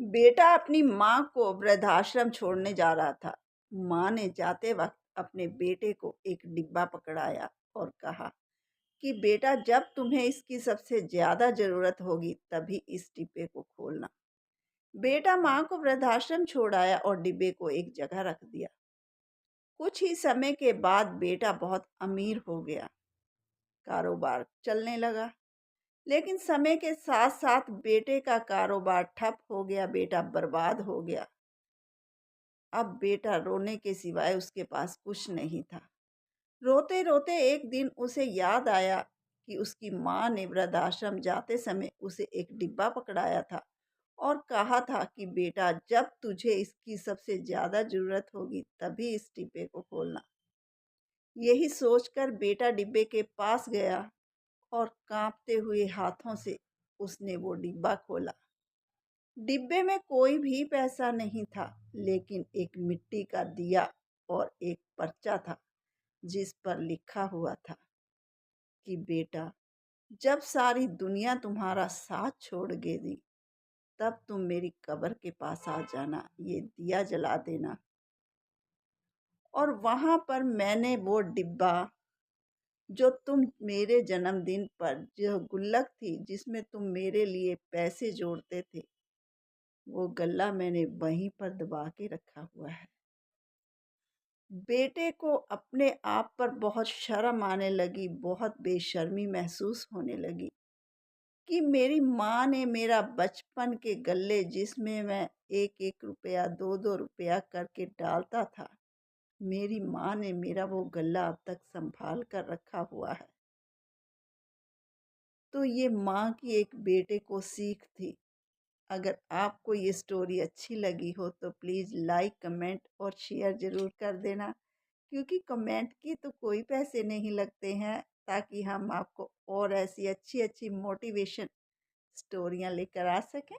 बेटा अपनी माँ को वृद्धाश्रम छोड़ने जा रहा था। माँ ने जाते वक्त अपने बेटे को एक डिब्बा पकड़ाया और कहा कि बेटा, जब तुम्हें इसकी सबसे ज्यादा जरूरत होगी तभी इस डिब्बे को खोलना। बेटा माँ को वृद्धाश्रम छोड़ आया और डिब्बे को एक जगह रख दिया। कुछ ही समय के बाद बेटा बहुत अमीर हो गया, कारोबार चलने लगा। लेकिन समय के साथ साथ बेटे का कारोबार ठप हो गया, बेटा बर्बाद हो गया। अब बेटा रोने के सिवाय उसके पास कुछ नहीं था। रोते रोते एक दिन उसे याद आया कि उसकी माँ ने वृद्धाश्रम जाते समय उसे एक डिब्बा पकड़ाया था और कहा था कि बेटा, जब तुझे इसकी सबसे ज्यादा जरूरत होगी तभी इस डिब्बे को खोलना। यही सोचकर बेटा डिब्बे के पास गया और कांपते हुए हाथों से उसने वो डिब्बा खोला। डिब्बे में कोई भी पैसा नहीं था, लेकिन एक मिट्टी का दिया और एक पर्चा था जिस पर लिखा हुआ था कि बेटा, जब सारी दुनिया तुम्हारा साथ छोड़ देगी तब तुम मेरी कब्र के पास आ जाना, ये दिया जला देना। और वहां पर मैंने वो डिब्बा, जो तुम मेरे जन्मदिन पर, जो गुल्लक थी जिसमें तुम मेरे लिए पैसे जोड़ते थे, वो गल्ला मैंने वहीं पर दबा के रखा हुआ है। बेटे को अपने आप पर बहुत शर्म आने लगी, बहुत बेशर्मी महसूस होने लगी कि मेरी माँ ने मेरा बचपन के गल्ले, जिसमें मैं एक एक रुपया, दो दो रुपया करके डालता था, मेरी माँ ने मेरा वो गल्ला अब तक संभाल कर रखा हुआ है। तो ये माँ की एक बेटे को सीख थी। अगर आपको ये स्टोरी अच्छी लगी हो तो प्लीज़ लाइक, कमेंट और शेयर ज़रूर कर देना, क्योंकि कमेंट की तो कोई पैसे नहीं लगते हैं, ताकि हम आपको और ऐसी अच्छी अच्छी मोटिवेशन स्टोरियाँ लेकर आ सकें।